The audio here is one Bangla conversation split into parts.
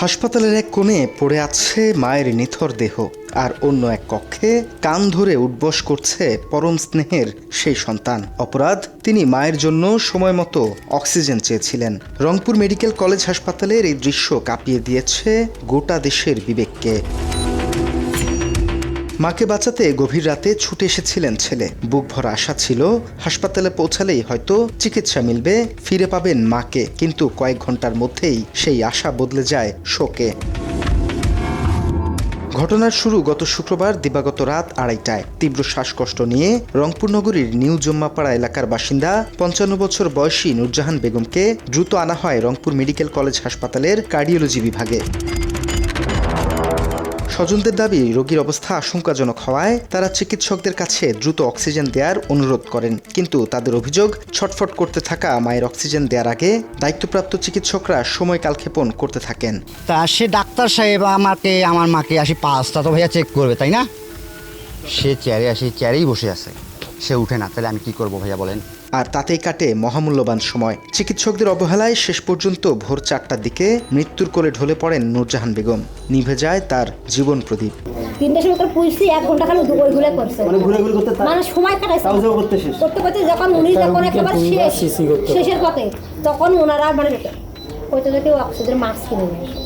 হাসপাতালের এক কোণে পড়ে আছে মায়ের নিথর দেহ, আর অন্য এক কক্ষে কান ধরে উঠবস করছে পরম স্নেহের সেই সন্তান। অপরাধ, তিনি মায়ের জন্য সময় মতো অক্সিজেন চেয়েছিলেন। রংপুর মেডিকেল কলেজ হাসপাতালের এই দৃশ্য কাঁপিয়ে দিয়েছে গোটা দেশের বিবেককে। মাকে বাঁচাতে গভীর রাতে ছুটে এসেছিলেন ছেলে। বুক ভরা আশা ছিল হাসপাতালে পৌঁছালেই হয়তো চিকিৎসা মিলবে, ফিরে পাবেন মাকে। কিন্তু কয়েক ঘন্টার মধ্যেই সেই আশা বদলে যায় শোকে। ঘটনার শুরু গত শুক্রবার দিবাগত রাত 2:30টায়। তীব্র শ্বাসকষ্ট নিয়ে রংপুর নগরীর নিউ জম্মাপাড়া এলাকার বাসিন্দা 55 বছর বয়সী নূরজাহান বেগমকে দ্রুত আনা হয় রংপুর মেডিকেল কলেজ হাসপাতালের কার্ডিওলজি বিভাগে। স্বজনদের দাবি, রোগীর অবস্থা আশঙ্কাজনক হওয়ায় তারা চিকিৎসকদের কাছে দ্রুত অক্সিজেন দেওয়ার অনুরোধ করেন। কিন্তু তাদের অভিযোগ, ছটফট করতে থাকা মায়ের অক্সিজেন দেওয়ার আগে দায়িত্বপ্রাপ্ত চিকিৎসকরা সময় কালক্ষেপণ করতে থাকেন। তা সে ডাক্তার সাহেব আমার মাকে আসি 5টা তো ভাইয়া চেক করবে, তাই না? সে চেয়ারেই বসে আছে, সে উঠে না, তাহলে আমি কি করবো ভাইয়া বলেন? আর তাতেই কাটে মহামূল্যবান সময়। চিকিৎসকদের অবহেলায় শেষ পর্যন্ত ভোর 4টার দিকে মৃত্যুর কোলে ঢলে পড়েন নূরজাহান বেগম। নিভে যায় তার জীবন প্রদীপ। 3টার সময় পুলিশই 1 ঘন্টা খালি ঘুরে করছে, মানে সময় কাটাইছে করতে যখন উনি যখন একেবারে শেষের পথে, তখন ওনারা মানে হয়তো কেউ অক্সিজেন মাস্ক কিনে নেয়।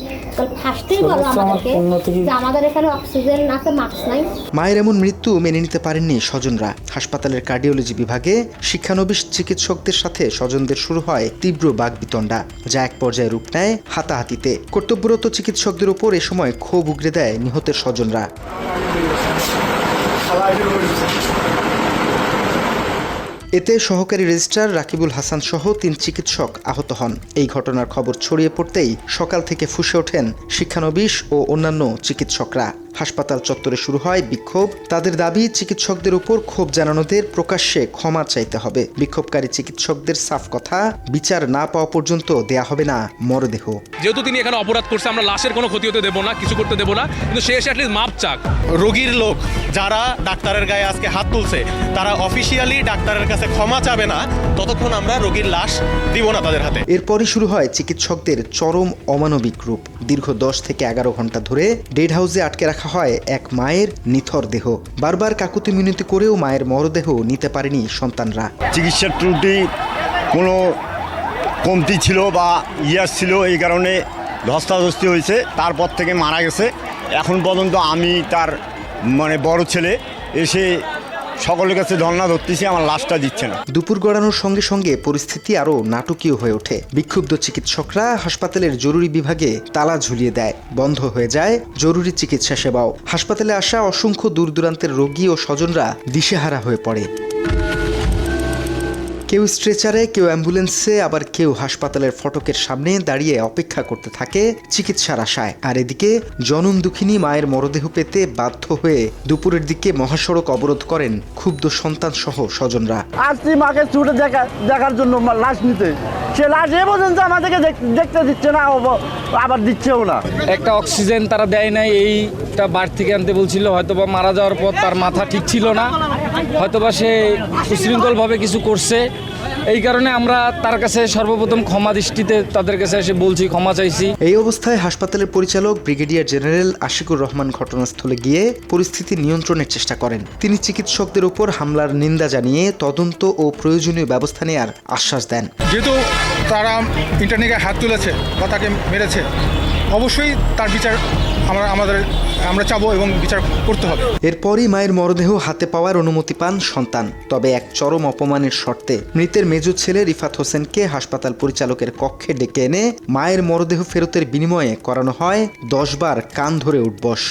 মায়ের এমন মৃত্যু মেনে নিতে পারেননি স্বজনরা। হাসপাতালের কার্ডিওলজি বিভাগে শিক্ষানবিশ চিকিৎসকদের সাথে স্বজনদের শুরু হয় তীব্র বাকবিতণ্ডা, যা এক পর্যায়ে রূপ নেয় হাতাহাতিতে। কর্তব্যরত চিকিৎসকদের উপর এ সময় ক্ষোভ উগরে দেয় নিহতের স্বজনরা। এতে সহকারী রেজিস্ট্রার রাকিবুল হাসান সহ 3 চিকিৎসক আহত হন। এই ঘটনার খবর ছড়িয়ে পড়তেই সকাল থেকে ফুঁসে ওঠেন শিক্ষানবিশ ও অন্যান্য চিকিৎসকরা। হাসপাতাল চত্বরে শুরু হয় বিক্ষোভ। তাদের দাবি, চিকিৎসকদের উপর ক্ষোভ জানানোদের প্রকাশ্যে ক্ষমা চাইতে হবে। বিক্ষোভকারী চিকিৎসকদের সাফ কথা, বিচার না পাওয়া পর্যন্ত দেয়া হবে না মরদেহ। যেহেতু তিনি এখানে অপরাধ করছে, আমরা লাশের কোনো ক্ষতি হতে দেবো না, কিছু করতে দেবো না, কিন্তু সে এসে অ্যাটলিস্ট মাপ চাক। রোগীর লোক যারা ডাক্তারের গায়ে আজকে হাত তুলছে, তারা অফিসিয়ালি ডাক্তারের কাছে ক্ষমা চাবে না, ততক্ষণ আমরা রোগীর লাশ দিব না তাদের হাতে। এরপরই শুরু হয় চিকিৎসকদের চরম অমানবিক রূপ। দীর্ঘ 10 থেকে 11 ঘন্টা ধরে ডেড হাউসে আটকে রাখা হয় এক মায়ের নিথর দেহ। বারবার কাকুতি মিনতি করেও মায়ের মরদেহ নিতে পারেনি সন্তানরা। চিকিৎসার ত্রুটি কোনো কমতি ছিল বা ইয়াস ছিল, এই কারণে ধস্তাধস্তি হয়েছে, তারপর থেকে মারা গেছে। এখন পর্যন্ত আমি তার বড় ছেলে এসে সকলের কাছে ধর্ণা ধরতেছি, আমার লাশটা দিচ্ছে না। দুপুর গড়ানোর সঙ্গে সঙ্গে পরিস্থিতি আরও নাটকীয় হয়ে ওঠে। বিক্ষুব্ধ চিকিৎসকরা হাসপাতালের জরুরি বিভাগে তালা ঝুলিয়ে দেয়। বন্ধ হয়ে যায় জরুরি চিকিৎসা সেবাও। হাসপাতালে আসা অসংখ্য দূর দূরান্তের রোগী ও স্বজনরা দিশেহারা হয়ে পড়ে। কেউ স্ট্রেচারে, কেউ অ্যাম্বুলেন্সে, আবার কেউ হাসপাতালের ফটকের সামনে দাঁড়িয়ে অপেক্ষা করতে থাকে চিকিৎসার আশায়। আর এদিকে জনম দুঃখিনী মায়ের মরদেহ পেতে বাধ্য হয়ে দুপুরের দিকে মহাসড়ক অবরোধ করেন ক্ষুব্ধ সন্তান সহ স্বজনরা। আসছি মাকে ছুটে দেখার জন্য লাশ নিতে, সে লাশ এ পর্যন্ত আমাদেরকে দেখতে দিচ্ছে না, আবার দিচ্ছেও না। একটা অক্সিজেন তারা দেয় নাই, এইটা বার থেকে আনতে বলছিল। হয়তোবা মারা যাওয়ার পর তার মাথা ঠিক ছিল না, হয়তোবা সে উশৃঙ্খলভাবে কিছু করছে। এই কারণে আমরা তার কাছে সর্বপ্রথম ক্ষমা দৃষ্টিতে তাদের কাছে এসে বলছি, ক্ষমা চাইছি। এই অবস্থায় হাসপাতালের পরিচালক ব্রিগেডিয়ার জেনারেল আশিকুর রহমান ঘটনাস্থলে গিয়ে পরিস্থিতি নিয়ন্ত্রণের চেষ্টা করেন। তিনি চিকিৎসকদের উপর হামলার নিন্দা জানিয়ে তদন্ত ও প্রয়োজনীয় ব্যবস্থা নেওয়ার আশ্বাস দেন। যেহেতু তারা ইন্টারনেটে হাত তুলেছে বা তাকে মেরেছে, অবশ্যই তার বিচার আমরা চাবো এবং বিচার করতে হবে। এরপরই মায়ের মরদেহ হাতে পাওয়ার অনুমতি পান সন্তান, তবে এক চরম অপমানের শর্তে। মৃতের মেজো ছেলে রিফাত হোসেনকে হাসপাতাল পরিচালকের কক্ষে ডেকে এনে মায়ের মরদেহ ফেরতের বিনিময়ে করানো হয় 10 বার কান ধরে উঠবস।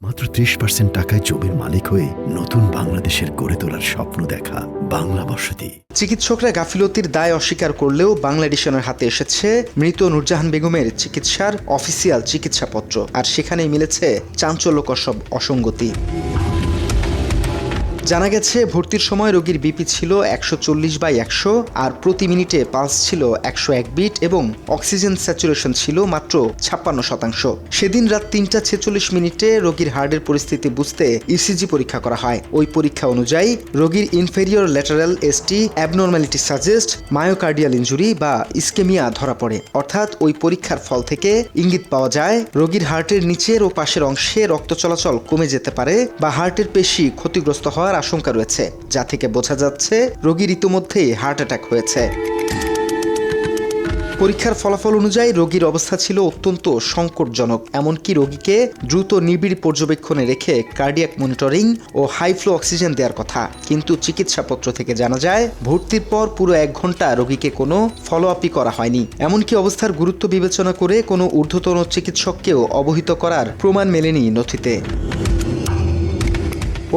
মাত্র 30% টাকায় জমির মালিক হয়ে নতুন বাংলাদেশের গড়ে তোলার স্বপ্ন দেখা বাংলা বসতি। চিকিৎসকরা গাফিলতির দায় অস্বীকার করলেও বাংলা এডিশনের হাতে এসেছে মৃত নূরজাহান বেগমের চিকিৎসার অফিসিয়াল চিকিৎসাপত্র, আর সেখানেই মিলেছে চাঞ্চল্যকর সব অসঙ্গতি। জানা গেছে ভর্তির সময় রোগীর বিপি ছিল 140/100 আর প্রতি মিনিটে পালস ছিল 101 বিট এবং অক্সিজেন স্যাচুরেশন ছিল মাত্র 56%। সেদিন রাত 3টা 46 মিনিটে রোগীর হার্টের পরিস্থিতি বুঝতে ইসিজি পরীক্ষা করা হয়। ওই পরীক্ষা অনুযায়ী রোগীর inferior lateral ST abnormality suggest myocardial injury বা ইস্কেমিয়া ধরা পড়ে। অর্থাৎ ওই পরীক্ষার ফল থেকে ইঙ্গিত পাওয়া যায় রোগীর হার্টের নিচের ও পাশের অংশে রক্ত চলাচল কমে যেতে পারে বা হার্টের পেশি ক্ষতিগ্রস্ত হওয়ার আশঙ্কা রয়েছে, যা থেকে বোঝা যাচ্ছে রোগীর ইতিমধ্যেই হার্ট অ্যাটাক হয়েছে। পরীক্ষার ফলাফল অনুযায়ী রোগীর অবস্থা ছিল অত্যন্ত সংকটজনক। এমনকি রোগীকে দ্রুত নিবিড় পর্যবেক্ষণে রেখে কার্ডিয়াক মনিটরিং ও হাই ফ্লো অক্সিজেন দেওয়ার কথা, কিন্তু চিকিৎসাপত্র থেকে জানা যায় ভর্তির পর পুরো 1 ঘন্টা রোগীকে কোনো ফলো আপই করা হয়নি। এমনকি অবস্থার গুরুত্ব বিবেচনা করে কোনো ঊর্ধ্বতন চিকিৎসককেও অবহিত করার প্রমাণ মেলেনি নথিতে।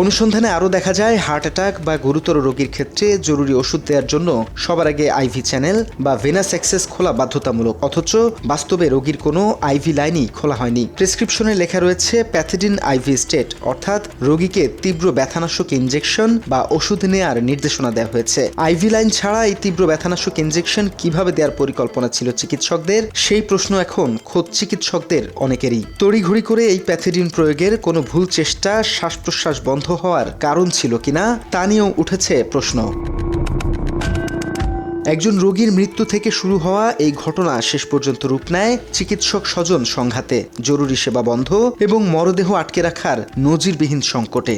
অনুসন্ধানে আরও দেখা যায় হার্ট অ্যাটাক বা গুরুতর রোগীর ক্ষেত্রে জরুরি ওষুধ দেওয়ার জন্য সবার আগে আইভি চ্যানেল বা ভেনাস অ্যাক্সেস খোলা বাধ্যতামূলক, অথচ বাস্তবে রোগীর কোনো আইভি লাইনই খোলা হয়নি। প্রেসক্রিপশনে লেখা রয়েছে প্যাথিডিন আইভি স্টেট, অর্থাৎ রোগীকে তীব্র ব্যথানাশক ইনজেকশন বা ওষুধ নেয়ার নির্দেশনা দেওয়া হয়েছে। আইভি লাইন ছাড়া এই তীব্র ব্যথানাশক ইনজেকশন কিভাবে দেওয়ার পরিকল্পনা ছিল চিকিৎসকদের, সেই প্রশ্ন এখন খোদ চিকিৎসকদের অনেকেরই। তড়িঘড়ি করে এই প্যাথিডিন প্রয়োগের কোনো ভুল চেষ্টা শ্বাস প্রশ্বাস বন্ধ হওয়ার কারণ ছিল কিনা তা নিয়েও উঠেছে প্রশ্ন। একজন রোগীর মৃত্যু থেকে শুরু হওয়া এই ঘটনা শেষ পর্যন্ত রূপ নেয় চিকিৎসক স্বজন সংঘাতে, জরুরি সেবা বন্ধ এবং মরদেহ আটকে রাখার নজিরবিহীন সংকটে।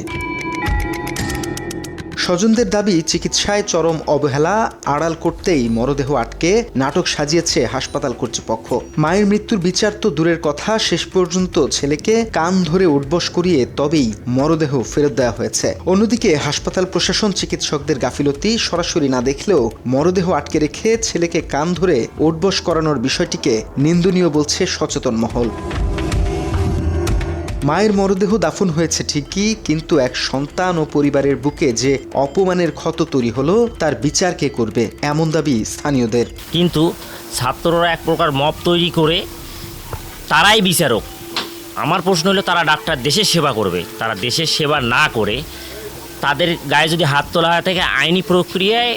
স্বজনদের দাবি চিকিৎসায় চরম অবহেলা আড়াল করতেই মরদেহ আটকে নাটক সাজিয়েছে হাসপাতাল কর্তৃপক্ষ। মায়ের মৃত্যুর বিচার তো দূরের কথা, শেষ পর্যন্ত ছেলেকে কান ধরে উঠবস করিয়ে তবেই মরদেহ ফেরত দেওয়া হয়েছে। অন্যদিকে হাসপাতাল প্রশাসন চিকিৎসকদের গাফিলতি সরাসরি না দেখলেও মরদেহ আটকে রেখে ছেলেকে কান ধরে উঠবস করানোর বিষয়টিকে নিন্দনীয় বলছে সচেতন মহল। মায়ের মরদেহ দাফন হয়েছে ঠিকই, কিন্তু এক সন্তান ও পরিবারের বুকে যে অপমানের ক্ষত তৈরি হলো তার বিচার কে করবে, এমন দাবি স্থানীয়দের। কিন্তু ছাত্ররা এক প্রকার মব তৈরি করে তারাই বিচারক। আমার প্রশ্ন হলো তারা ডাক্তার দেশের সেবা করবে, তারা দেশের সেবা না করে তাদের গায়ে যদি হাত তোলা হয়ে থাকে আইনি প্রক্রিয়ায়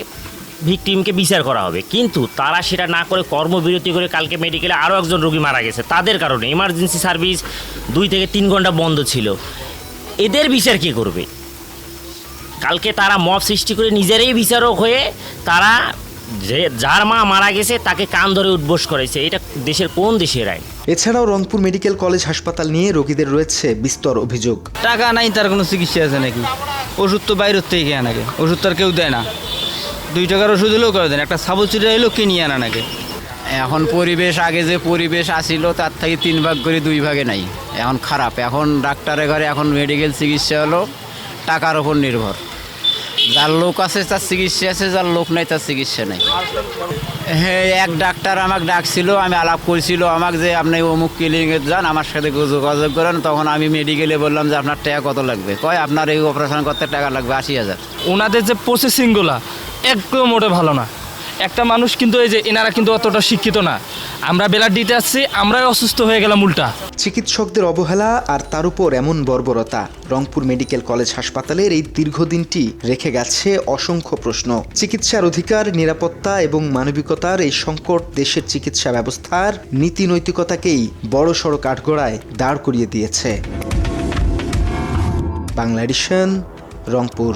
ভিকটিমকে বিচার করা হবে, কিন্তু তারা সেটা না করে কর্মবিরতি করে কালকে মেডিকেলে আরও একজন রোগী মারা গেছে তাদের কারণে। ইমার্জেন্সি সার্ভিস 2 থেকে 3 ঘন্টা বন্ধ ছিল, এদের বিচার কে করবে? কালকে তারা মব সৃষ্টি করে নিজেরাই বিচারক হয়ে তারা যার মা মারা গেছে তাকে কান ধরে উঠবোস করেছে। এটা দেশের কোন দেশের আইন? এছাড়াও রংপুর মেডিকেল কলেজ হাসপাতাল নিয়ে রোগীদের রয়েছে বিস্তর অভিযোগ। টাকা নাই তার কোনো চিকিৎসা আছে নাকি? ওষুধ তো বাইরের থেকে কেনা নাকি, ওষুধ তো আর কেউ দেয় না। 2 টাকার ওষুধ হলেও করে দেন, একটা সাবল চুরি হলেও কিনিয়ে আনা নাকি। এখন পরিবেশ আগে যে পরিবেশ আসিল তার থেকে 3 ভাগ করে 2 ভাগে নাই, এখন খারাপ। এখন ডাক্তারের ঘরে এখন মেডিকেল চিকিৎসা হলো টাকার ওপর নির্ভর। যার লোক আছে তার চিকিৎসা আছে, যার লোক নাই তার চিকিৎসা নেই। হ্যাঁ, এক ডাক্তার আমাকে ডাকছিল, আমি আলাপ করছিল আমাকে যে আপনি অমুক ক্লিনিকে যান, আমার সাথে যোগাযোগ করেন। তখন আমি মেডিকেলে বললাম যে আপনার টাকা কত লাগবে? কয় আপনার এই অপারেশন করতে টাকা লাগবে 80,000। ওনাদের যে প্রসেসিংগুলো একদম মোটে ভালো না। একটা মানুষ কিন্তু এই যে এনারা কিন্তু অতটা শিক্ষিত না, আমরা ব্লাড দিতে আসছি আমরাই অসুস্থ হয়ে গেলাম উল্টা। চিকিৎসকদের অবহেলা আর তার উপর এমন বর্বরতা রংপুর মেডিকেল কলেজ হাসপাতালের এই দীর্ঘদিনটি রেখে গেছে অসংখ্য প্রশ্ন। চিকিৎসার অধিকার, নিরাপত্তা এবং মানবিকতার এই সংকট দেশের চিকিৎসা ব্যবস্থার নীতি নৈতিকতাকেই বড়সড় কাঠগড়ায় দাঁড় করিয়ে দিয়েছে। বাংলা এডিশন, রংপুর।